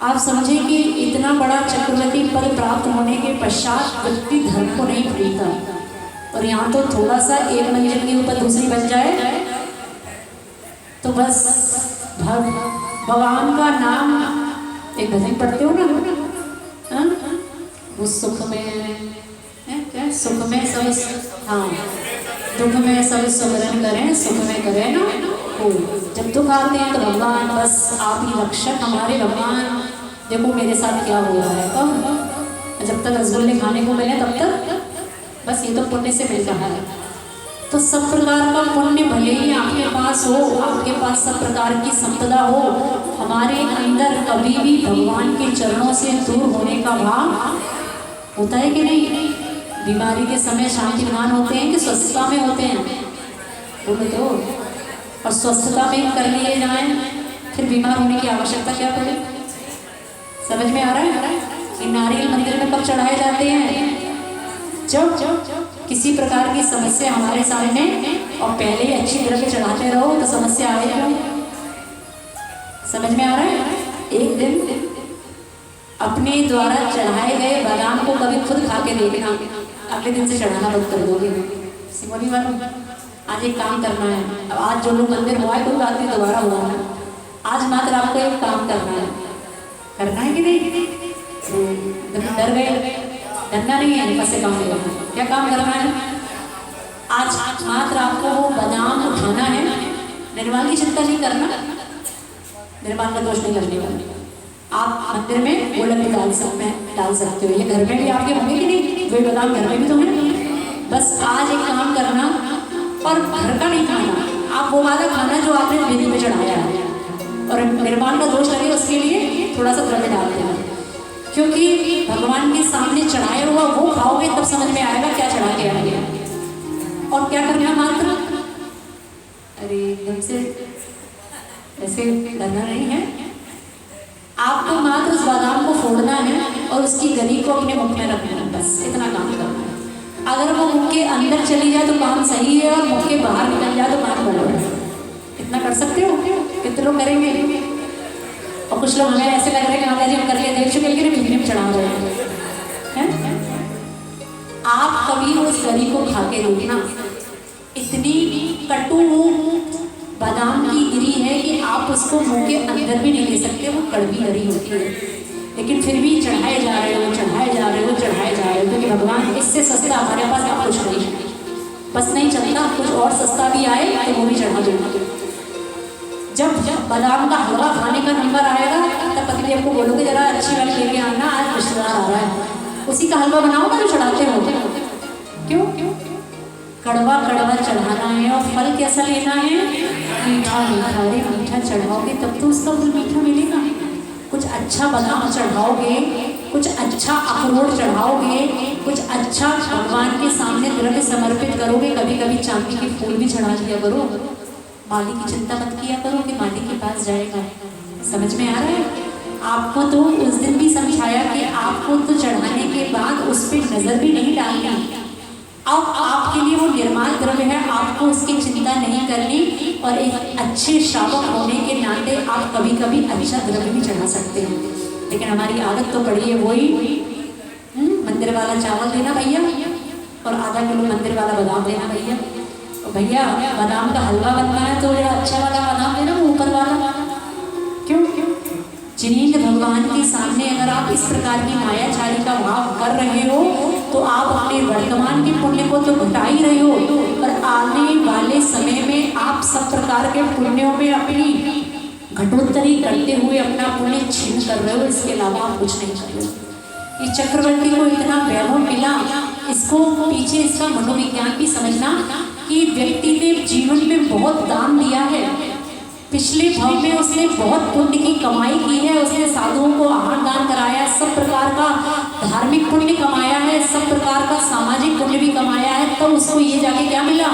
आप समझे कि इतना बड़ा चक्रवर्ती पद प्राप्त होने के पश्चात व्यक्ति धर्म को नहीं भूलता और यहाँ तो थोड़ा सा एक मंजिल के ऊपर दूसरी बन जाए तो बस भगवान का नाम एक भजन पढ़ते हो ना, वो सुख में क्या सुख में सब, हाँ दुख में सब सुमरन करें, सुख में करें ना हो। जब दुख आते हैं तो भगवान बस आप ही रक्षक हमारे भगवान, देखो मेरे साथ क्या हो रहा है। तो जब तक रसगुल्ले खाने को मिले तब तक बस ये तो पुण्य से मिल रहा है। तो सब प्रकार का पुण्य भले ही आपके पास हो, आपके पास सब प्रकार की संपदा हो, हमारे अंदर कभी भी भगवान के चरणों से दूर होने का भाव होता है कि नहीं? बीमारी के समय शांति विधान होते हैं कि स्वस्थता में होते हैं? बोलो तो। और स्वस्थता में कर लिए जाएं फिर बीमार होने की आवश्यकता क्या पड़े? समझ में आ रहा है कि नारियल मंदिर में कब चढ़ाए जाते हैं? जब किसी प्रकार की समस्या हमारे सामने और पहले ही अच्छी तरह से चढ़ाते रहो तो समस्या आए क्यों? समझ में आ रहा है? एक दिन अपने द्वारा चढ़ाए गए बादाम को कभी खुद खा के देखना, अगले दिन से चढ़ाना बंद कर दोगे। सिमोनी वालों, आज एक काम करना है। अब आज जो लोग मंदिर हुआ है कोई बात नहीं, दोबारा हुआ है, आज मात्र आपको एक काम करना है कि नहीं? डर गए? डरना नहीं है, बस से काम करना है। क्या काम करना है? आज मात्र आपको वो बादाम उठाना है। निर्माण की चिंता नहीं करना, निर्माण का दोष नहीं करने वाले। आप मंदिर में गोलक भी डाल सकते हो, ये घर में भी आपके होंगे कि नहीं? वे बादाम घर में भी तो हैं। बस आज एक काम करना, और घर का नहीं खाना, आप वो वाला खाना जो आपने वेदी में चढ़ाया है, और निर्माण का दोष लगे उसके लिए थोड़ा सा द्रव्य डाल देना, क्योंकि भगवान के सामने चढ़ाया हुआ वो खाओगे तब समझ में आएगा क्या चढ़ा के आएगा। और क्या करना मात्र, अरे एकदम से ऐसे करना नहीं है, आपको मात्र उस बादाम को फोड़ना है और उसकी गरी को अपने मुख में रखना है, बस इतना काम करना है। अगर वो मुख के अंदर चली जाए तो काम सही है, और मुख के बाहर निकल जाए तो काम गड़बड़ है। इतना कर सकते हो? कितने लोग करेंगे? और कुछ लोग हमें ऐसे लग रहे हैं कि माता जी हम करके देख चुके हैं, बिजली में चढ़ा रहे हैं। आप कभी उस गरी को खा के देखना, इतनी कटु बादाम की गिरी है कि आप उसको मुंह के अंदर भी नहीं ले सकते, वो कड़वी गरी होती है। लेकिन फिर भी चढ़ाए जा रहे हो, क्योंकि भगवान इससे सस्ता हमारे पास अब कुछ नहीं है। बस नहीं चलता, कुछ और सस्ता भी आए तो वो भी चढ़ा देंगे। जब बादाम का हलवा खाने का नंबर आएगा तब पति आपको बोलोगे जरा अच्छी वाली लेके आना, आज रिश्तेदार आ रहा है, उसी का हलवा बनाओ ना जो चढ़ाते हो। क्यों? कड़वा कड़वा चढ़ाना है, और फल कैसा लेना है? मीठा मीठा। अरे मीठा चढ़ाओगे तब तो उसका फल मीठा मिलेगा। कुछ अच्छा बादाम चढ़ाओगे, कुछ अच्छा अखरोट चढ़ाओगे, कुछ अच्छा भगवान के सामने द्रव्य समर्पित करोगे। कभी कभी चांदी के फूल भी चढ़ा दिया करो। माली की चिंता मत किया करो कि माली के पास जाएगा। समझ में आ रहा है? आपको तो उस दिन भी समझाया कि आपको तो चढ़ाने के बाद उस पर नजर भी नहीं डालनी। अब आपके लिए वो निर्माण द्रव्य है, आपको उसकी चिंता नहीं करनी, और एक अच्छे श्रावक होने के नाते आप कभी कभी अच्छा द्रव्य भी चढ़ा सकते हैं। लेकिन हमारी आदत तो पड़ी है वही मंदिर वाला चावल देना भैया, और आधा किलो मंदिर वाला बादाम देना भैया। भैया बादाम का हलवा बनना है तो अच्छा वाला बादाम देना, वो ऊपर वाला। क्यों? जिनींद भगवान के सामने अगर आप इस प्रकार की मायाचारी का भाव कर रहे हो तो आप अपने वर्तमान के पुण्य को तो घटा ही रहे हो, और आने वाले समय में आप सब प्रकार के पुण्यों में अपनी घटोत्तरी करते हुए अपना पुण्य छीन कर रहे हो। इसके अलावा आप कुछ नहीं कर रहे हो। ये चक्रवर्ती को इतना वैभव मिला, इसको पीछे इसका मनोविज्ञान भी समझना कि व्यक्ति ने जीवन में बहुत दान दिया है। पिछले भाव में उसने बहुत पुण्य की कमाई की है, उसने साधुओं को आहार दान कराया, सब प्रकार का धार्मिक पुण्य कमाया है, सब प्रकार का सामाजिक पुण्य भी कमाया है। तब उसको ये जाके क्या मिला?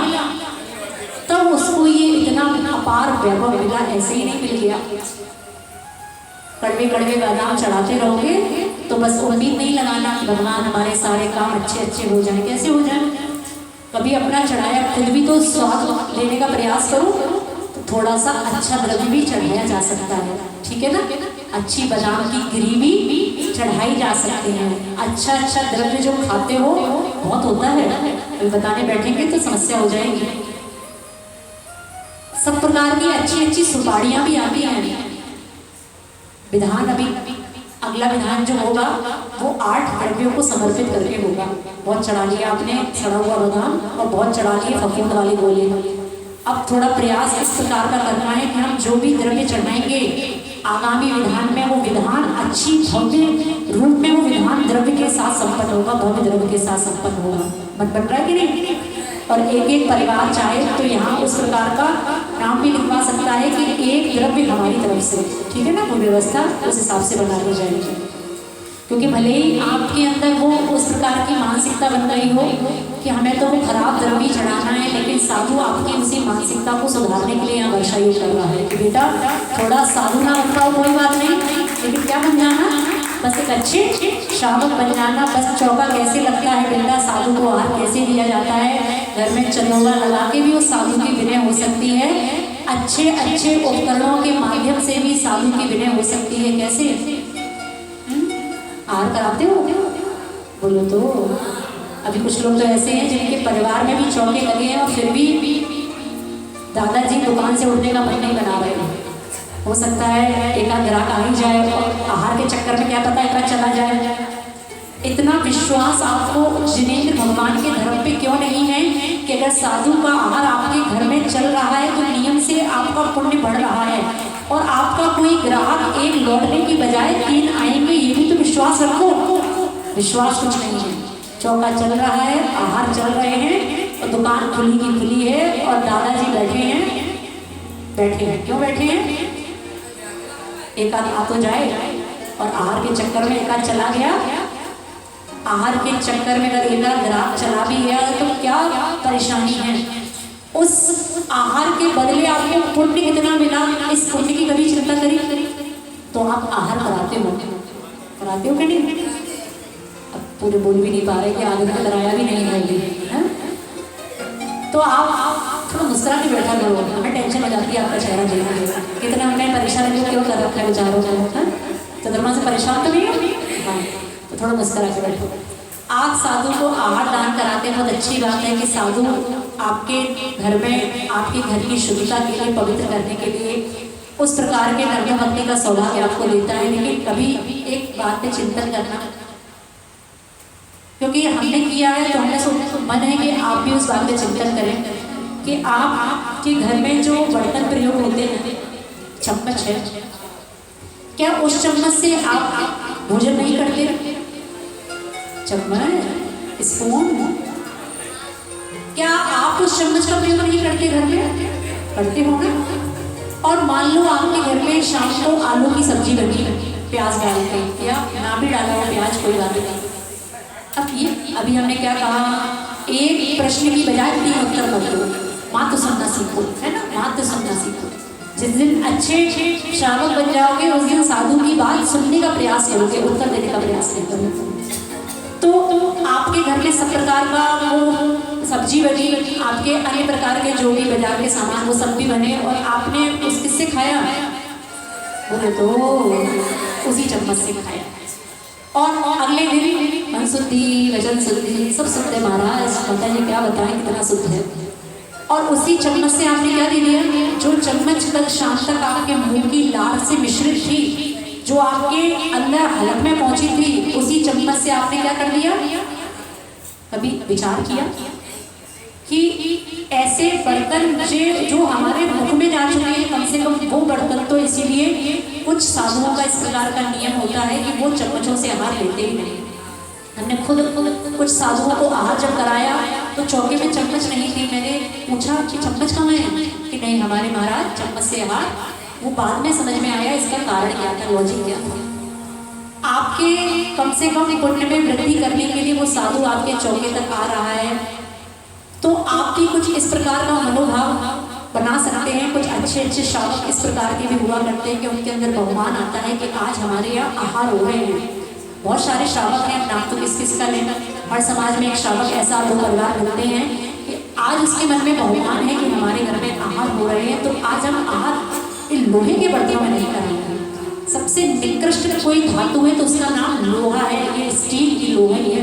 तब उसको ये इतना अपार वैभव मिला, ऐसे ही नहीं मिल गया। कड़वे कड़वे बादाम चढ़ाते रहोगे तो बस उम्मीद नहीं लगाना कि भगवान हमारे सारे काम अच्छे अच्छे हो जाए। कैसे हो जाए? कभी अपना चढ़ाया खुद भी तो स्वाद लेने का प्रयास करो, तो थोड़ा सा अच्छा द्रव्य भी चढ़ाया जा सकता है। ठीक है ना? अच्छी बादाम की गिरी भी चढ़ाई जा सकती है। अच्छा द्रव्य जो खाते हो बहुत होता है, अभी बताने बैठेंगे तो समस्या हो जाएगी। सब प्रकार की अच्छी सुपारियां भी आती हैं। विधान अभी अगला विधान जो होगा वो 8 द्रव्यों को समर्पित करके होगा। बहुत चढ़ा लिया आपने सड़ा हुआ बादाम, और बहुत चढ़ा लिए फफूंद वाले गोले। अब थोड़ा प्रयास इस प्रकार का करना है कि हम जो भी द्रव्य चढ़ाएंगे आगामी विधान में वो विधान अच्छी भव्य रूप में वो विधान द्रव्य के साथ संपन्न होगा, भव्य द्रव्य के साथ संपन्न होगा। मन बन रहा है कि नहीं? और एक एक परिवार चाहे तो यहाँ उस प्रकार का नाम भी लिखवा सकता है कि एक द्रव्य हमारी तरफ से। ठीक है ना? वो व्यवस्था उस हिसाब से बना दी जाएगी, क्योंकि भले ही आपके अंदर वो उस प्रकार की मानसिकता बन गई हो कि हमें तो वो खराब द्रव्य चढ़ाना है, लेकिन साधु आपकी उसी मानसिकता को सुधारने के लिए यहाँ वर्षा योग कर रहा है कि बेटा थोड़ा साधु ना बन पाओ कोई बात नहीं, लेकिन क्या बन जाना? बस एक अच्छे श्रावक बन जाना। बस चौका कैसे लगता है बेटा, साधु को आहार कैसे दिया जाता है, घर में चंदोला लगा के भी उस साधु की विनय हो सकती है। अच्छे उपकरणों के माध्यम से भी साधु की विनय हो सकती है। कैसे? आहार कराते हो? बोलो तो अभी कुछ लोग तो ऐसे हैं जिनके परिवार में भी चौके लगे हैं और फिर भी दादाजी दुकान से उठने का मन नहीं बना रहे हैं। हो सकता है एक आध ग्राहक आ ही जाए और आहार के चक्कर में क्या पता एक चला जाए। इतना विश्वास आपको जिनेंद्र भगवान के धर्म पे क्यों नहीं है कि अगर साधु का आहार आपके घर में चल रहा है तो नियम से आपका पुण्य बढ़ रहा है और आपका कोई ग्राहक एक लौटने की बजाय 3 आएंगे, ये भी तो विश्वास रखो। विश्वास कुछ नहीं है। चौका चल रहा है, आहार चल रहे हैं और दुकान खुली की खुली है और दादाजी बैठे हैं। क्यों बैठे हैं? एक आध आ तो जाए और आहार के चक्कर में एक आध चला गया। आहार के चक्कर में अगर एक आध ग्राहक चला भी गया तो क्या परेशानी है? उस आहार के बदले आपको पुण्य कितना मिला, इस पुण्य की कभी चिंता करी? तो आप आहार कराते हो कि नहीं? अब पूरे बोल भी नहीं पा रहे कि आगे तक कराया भी नहीं है। तो आप थोड़ा मुस्कुरा के बैठा करो, हमें टेंशन हो जाती है आपका चेहरा देखना कितना हमने परेशान क्यों कर रखा है बेचारों को। चंद्रमा से परेशान तो नहीं हो? हाँ, तो थोड़ा मुस्कुरा के बैठो। आप साधु को आहार दान कराते हैं, बहुत अच्छी बात है कि साधु आपके घर में आपके घर की शुद्धता के लिए, पवित्र करने के लिए उस प्रकार के कर्म भक्ति का सौभाग्य आपको देता है। लेकिन कभी एक बात पे चिंतन करना, क्योंकि हमने किया है तो हमें मन है कि आप भी उस बात पे चिंतन करें कि आपके घर में जो बर्तन प्रयोग होते हैं, चम्मच है, क्या उस चम्मच से आप भोजन नहीं करते? चम्मच, स्पून, क्या आप उस चम्मच का प्रयोग नहीं करते घर में? करते होंगे। और मान लो आपके घर में शाम को आलू की सब्जी बनी, प्याज डाल के या ना भी डाला हो प्याज, कोई बात नहीं। अब ये अभी हमने क्या कहा, एक प्रश्न की बजाय 3 उत्तर मत दो, मात्र सुनना सीखो, है ना? मात्र सुनना सीखो। जिस दिन अच्छे श्रावक बन जाओगे उस दिन साधु की बात सुनने का प्रयास करोगे, उत्तर देने का प्रयास नहीं करोगे। तो आपके घर में सब प्रकार का वो सब्जी बनी, आपके अन्य प्रकार के जो भी बाजार के सामान वो सब भी बने और आपने उस किससे खाया? बोले तो उसी चम्मच से खाया। और अगले दिन मन शुद्धि, वचन शुद्धि, सब शुद्ध है महाराज, पता नहीं क्या बताएं कितना शुद्ध है। और उसी चम्मच से आपने क्या दे दिया? जो चम्मच कल शाम तक आपके मुंह की लार से मिश्रित थी, जो आपके अंदर हलक में पहुंची थी, उसी चम्मच से आपने क्या कर दिया? कभी विचार किया कि ऐसे बर्तन जो हमारे मुख में जा चुके हैं, कम से कम वो बर्तन तो, इसीलिए कुछ साधुओं का इस प्रकार का नियम होता है कि वो चम्मचों से आहार लेते ही नहीं। हमने खुद कुछ साधुओं को आहार जब कराया तो चौके में चम्मच नहीं थी। मैंने पूछा कि चम्मच कहाँ है? कि नहीं हमारे महाराज चम्मच से आहार। वो बाद में समझ में आया इसका कारण क्या था, लॉजिक क्या था। आपके कम से कम पुण्य में वृद्धि करने के लिए वो साधु आपके चौके तक आ रहा है, तो आप भी कुछ इस प्रकार का मनोभाव बना सकते हैं। कुछ अच्छे श्रावक इस प्रकार के भी हुआ करते हैं कि उनके अंदर बहुमान आता है कि आज हमारे यहाँ आहार हो रहे हैं। बहुत सारे श्रावक हैं, नाम तो किस किस का लेना, हर समाज में एक श्रावक ऐसा 2 परिवार मिलते हैं कि आज उसके मन में बहुमान है कि हमारे घर में आहार हो रहे हैं, तो आज हम आहार इन लोहे के बर्तनों में नहीं करेंगे। सबसे निकृष्ट कोई धातु है तो उसका नाम लोहा है, ये स्टील की लोहा है।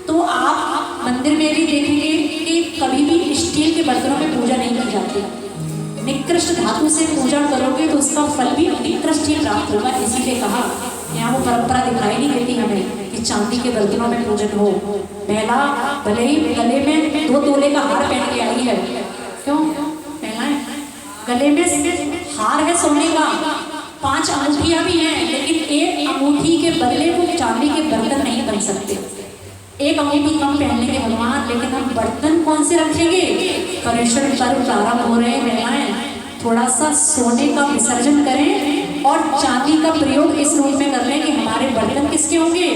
तो आप मंदिर में भी देखेंगे कि कभी भी स्टील के बर्तनों में पूजा नहीं की जाती। निकृष्ट धातु से पूजा करोगे तो उसका फल भी निकृष्ट ही प्राप्त होगा। इसीलिए कहा यहाँ वो परंपरा दिखाई नहीं देती हमें कि चांदी के बर्तनों में पूजन हो। महिला भले ही गले में 2 तोले का हार पहन के आई है, क्यों महिलाएं गले में हार है सोने का, 5 अंगूठियां भी हैं, लेकिन एक अंगूठी के बदले वो चांदी के बर्तन नहीं बन सकते। एक अंगूठी कम पहनने के भगवान, लेकिन हम बर्तन कौन से रखेंगे? पर्युषण पर्व प्रारंभ हो रहे हैं, महिलाएं थोड़ा सा सोने का विसर्जन करें और चांदी का प्रयोग इस रूप में कर लें कि हमारे बर्तन किसके होंगे?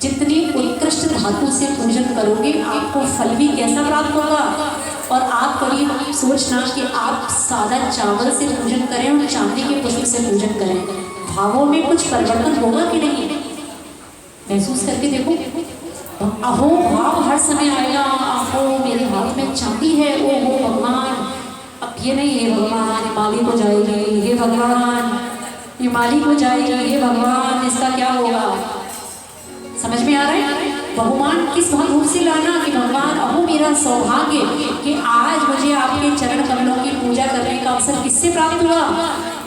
जितनी उत्कृष्ट धातु से पूजन करोगे आपको फल भी कैसा प्राप्त होगा। और आप कभी सोचना कि आप सादा चावल से पूजन करें और चांदी के पुष्प से पूजन करें, भावों में कुछ परिवर्तन होगा कि नहीं? महसूस करके देखो। अहो भाव हर समय आएगा, अहो मेरे हाथ में चांदी है, ओ हो भगवान, अब ये नहीं, हे भगवान माली को जाएगी, हे भगवान ये माली को जाएगी, हे भगवान इसका क्या होगा? समझ में आ रहा है? बहुमान किस रूप से लाना कि भगवान अहो मेरा सौभाग्य कि आज मुझे आपके चरण कमलों की पूजा करने का अवसर किससे प्राप्त हुआ।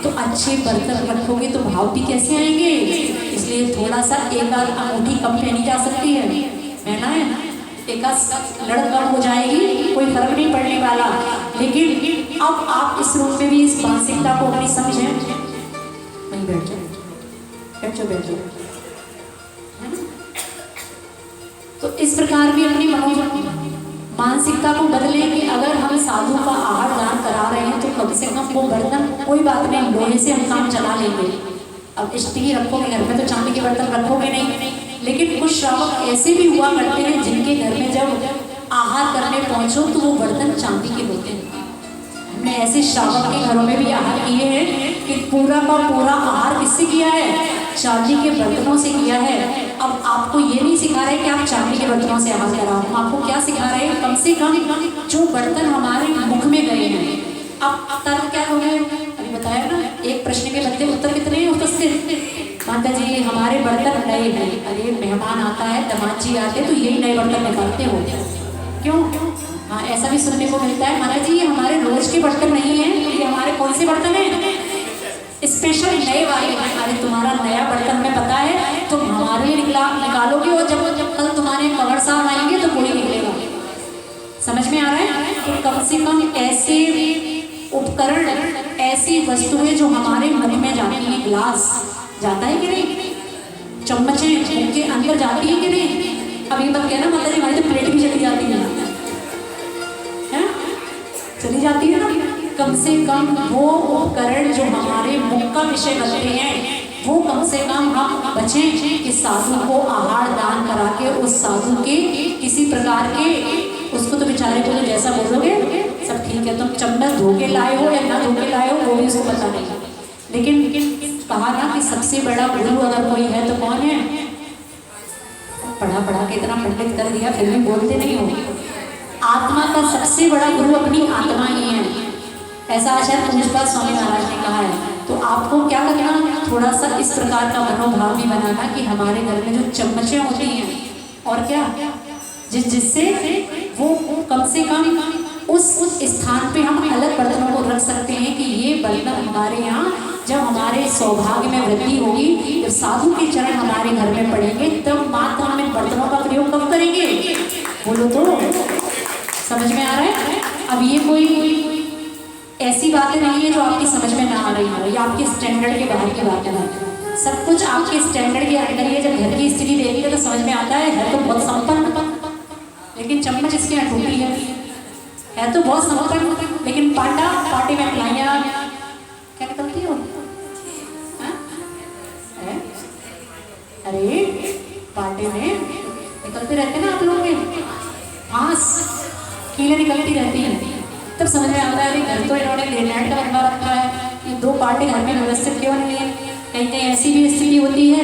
तो अच्छे बर्तन रखोगे तो भाव भी कैसे आएंगे। इसलिए थोड़ा सा एक आध अंगूठी कम पहनी जा सकती है, पहना है ना, एक लड़ कम हो जाएगी, कोई फर्क नहीं पड़ने वाला। लेकिन अब आप इस रूप में भी इस मानसिकता को अपनी समझें। वहीं बैठ जाओ, बैठ जाओ, बैठ जाओ, है ना। तो इस प्रकार भी अपनी मानसिकता को बदलें कि अगर हम साधु का आहार दान करा रहे हैं तो कम से कम वो बर्तन, कोई बात नहीं, लोहे से हम काम चला लेंगे। अब स्टील रखोगे घर में तो चांदी के बर्तन रखोगे नहीं। लेकिन कुछ श्रावक ऐसे भी हुआ करते हैं जिनके घर में जब आहार करने पहुंचो तो वो बर्तन चांदी के होते हैं। हमने ऐसे श्रावक के घरों में भी आहार किए हैं कि पूरा का पूरा आहार किससे किया है, चांदी के बर्तनों से किया है। अब आपको ये नहीं सिखा रहे कि आप चांदी के बर्तनों से आहार कराओ, हम आपको क्या सिखा रहे हैं, कम से कम जो बर्तन हमारे मुख में गए हैं। अब तर्क क्या हो गए, अभी बताया ना, एक प्रश्न के बदले उत्तर कितने हैं उपस्थित। माता जी हमारे बर्तन नए हैं। अरे मेहमान आता है, दामाद जी आते तो यही नए बर्तन निकालते हो, क्यों? हाँ, ऐसा भी सुनने को मिलता है, माता जी ये हमारे रोज के बर्तन नहीं है, ये हमारे कौन से बर्तन हैं, स्पेशल नए वाले हैं। अरे तुम्हारा नया बर्तन में पता है तुम हमारे लिए निकालोगे और जब कल तुम्हारे कवर साहब आएंगे तो कोई निकलेगा। समझ में आ रहा है? तो कम से कम ऐसे उपकरण, ऐसी वस्तुएं जो हमारे मुख में जाती हैं, गिलास जाता है कि नहीं, चम्मचें मुंह के अंदर जाती है कि नहीं। अब ये बात कहना माता जी हमारी तो प्लेट भी चली जाती है, चली जाती है ना। कम से कम वो उपकरण जो हमारे मुख का विषय बनते हैं वो कम से कम हम बचें कि साधु को आहार दान करा के उस साधु के किसी प्रकार के, उसको तो बेचारे को तो जैसा बोलोगे सब ठीक है, तुम चम्मच धो के लाए हो या ना धो के लाए हो वो भी उसको पता नहीं। लेकिन कहा ना कि सबसे बड़ा गुरु अगर कोई है तो कौन है। पढ़ा के इतना पंडित कर दिया फिर भी बोलते नहीं हो। आत्मा का सबसे बड़ा गुरु अपनी आत्मा ही है, ऐसा आचार्य पूज्यपाद स्वामी महाराज ने कहा है। तो आपको क्या करना, थोड़ा सा इस प्रकार का मनोभाव भी बनाना कि हमारे घर में जो चम्मचें होती हैं और क्या जिससे वो कम से कम उस स्थान पे हम अलग बर्तनों को रख सकते हैं कि ये बर्तन हमारे यहाँ जब हमारे सौभाग्य में वृद्धि होगी, जब साधु के चरण हमारे घर में पड़ेंगे तब मात्र हम इन बर्तनों का प्रयोग कब करेंगे, बोलो तो। समझ में आ रहा है? अब ये कोई ऐसी बातें नहीं है जो आपकी समझ में ना आ रही हो, या आपके स्टैंडर्ड के बाहर की बातें हैं। सब कुछ आपके स्टैंडर्ड के अंदर ही है। जब घर की स्थिति देखते तो समझ में आता है तो बहुत संपन्न, लेकिन चम्मच इसके यहाँ टूटी है तो बहुत संपन्न, लेकिन पार्टी में खिलाइयाँ क्या निकलती हो। अरे पार्टी में निकलते रहते ना आप लोगों के हाँस कीलें निकलती रहती हैं, तब समझ में आता है घर तो इन्होंने ग्रेनाइट का बनवा रखा है, ये दो पार्टी घर में व्यवस्थित क्यों नहीं है। कहीं कहीं ऐसी भी स्थिति होती है,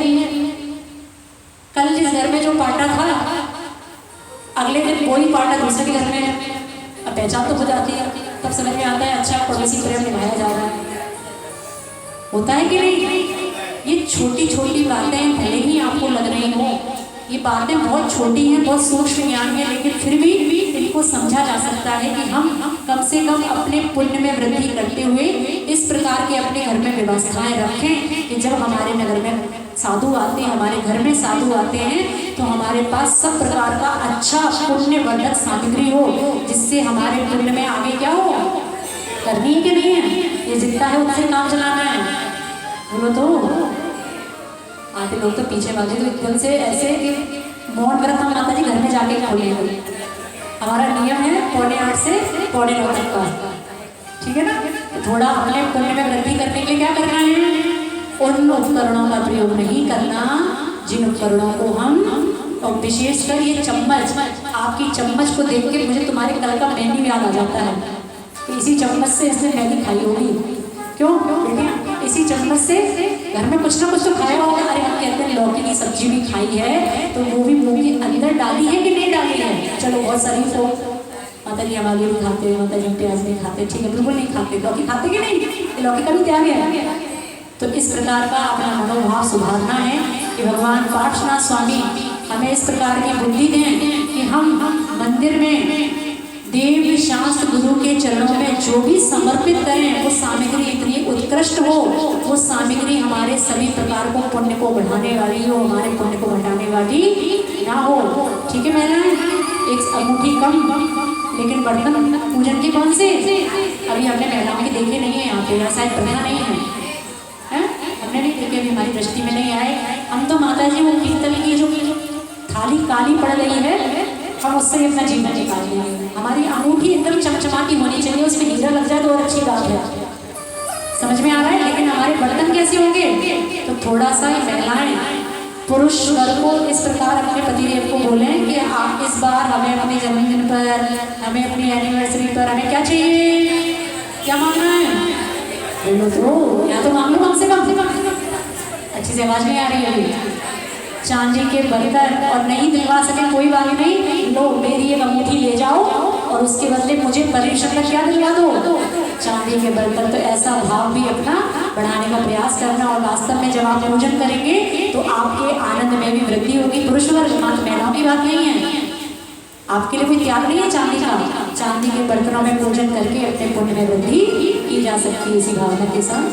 कल जिस घर में जो पाटा था अगले दिन वही पाटा दूसरे के घर में है, अब पहचान तो हो जाती है, तब समझ में आता है अच्छा पड़ोसी प्रेम निभाया जा रहा है। होता है कि नहीं? ये छोटी छोटी बातें भले ही आपको लग रही हो, ये बातें बहुत छोटी हैं, बहुत सूक्ष्म ज्ञान है, लेकिन फिर भी इनको समझा जा सकता है कि हम कम से कम अपने पुण्य में वृद्धि करते हुए इस प्रकार के अपने घर में व्यवस्थाएं रखें कि जब हमारे नगर में साधु आते हैं, हमारे घर में साधु आते हैं तो हमारे पास सब प्रकार का अच्छा पुण्यवर्धक सामग्री हो, जिससे हमारे पुण्य में आगे क्या हो, करनी के नहीं है, ये जितना है उनसे काम चलाना है। बोलो तो। आते लोग तो पीछे भागे तो एकदम से ऐसे कि मौन व्रत हम माता जी घर में जाके खोलेंगे। हमारा नियम है 8:45 से 9:15 तक का, ठीक है ना। थोड़ा अपने पुण्य में वृद्धि करने के लिए क्या करना है, उन उपकरणों का प्रयोग नहीं करना जिन उपकरणों को हम, और विशेषकर ये चम्मच, आपकी चम्मच को देख के मुझे तुम्हारे कल का मेन्यू याद आ जाता है कि इसी चम्मच से इसने मैगी खाई होगी। क्यों बेटी? इसी चम्मच से घर में कुछ ना कुछ तो खाया होगा। अरे हम कहते हैं लौकी की सब्जी भी खाई है तो वो भी मुंह के अंदर डाली है कि नहीं डाली है। चलो बहुत सारी हो माता जी हमारे भी खाते हैं, माता जी प्याज नहीं खाते, ठीक है बिल्कुल नहीं खाते, लौकी खाते कि नहीं, लौकी का भी त्याग है। तो इस प्रकार का अपना मनोभाव सुधारना है कि भगवान पार्श्वनाथ स्वामी हमें इस प्रकार की बुद्धि दें कि हम मंदिर में देव शास्त्र गुरु के चरणों में जो भी समर्पित करें वो सामग्री इतनी उत्कृष्ट हो, वो सामग्री हमारे सभी प्रकार को पुण्य को बढ़ाने वाली हो, हमारे पुण्य को बढ़ाने वाली ना हो। ठीक है महिलाएं, एक अंगूठी कम लेकिन बर्तन पूजन के कौन से अभी हमने महिलाओं के देखे नहीं है, यहाँ पे शायद प्रथा नहीं है, हमने नहीं देखे, अभी हमारी दृष्टि में नहीं आए। हम तो माता जी वो पीतल की जो थाली काली पड़ रही है हम उससे अपना जीवन निकाल लेंगे। हमारी अंगूठी एकदम चमचमाती होनी चाहिए, उसमें हीरा लग जाए तो और अच्छी बात है, समझ में आ रहा है। लेकिन हमारे बर्तन कैसे होंगे, तो थोड़ा सा महिलाएं पुरुष वर्ग को इस प्रकार अपने पतिदेव को बोलें कि आप इस बार हमें अपने जन्मदिन पर, हमें अपनी एनिवर्सरी पर हमें क्या चाहिए, क्या मांगना है, बोलो तो या तो मांग लो हमसे कम से कम। अच्छी से आवाज नहीं आ रही है। चांदी के बर्तन, और नहीं दिलवा सके कोई बात नहीं, लो मेरी एक अंगूठी ले जाओ और उसके बदले मुझे परिश्रम क्या दिलवा दो, चांदी के बर्तन। तो ऐसा भाव भी अपना बढ़ाने का प्रयास करना, और वास्तव में जब आप पूजन करेंगे तो आपके आनंद में भी वृद्धि होगी। पुरुष वर्ग मात्र महिलाओं की बात नहीं है, आपके लिए कोई त्याग नहीं है चांदी का। चांदी के बर्तनों में पूजन करके अपने पुण्य में वृद्धि की जा सकती है, इसी भावना के साथ।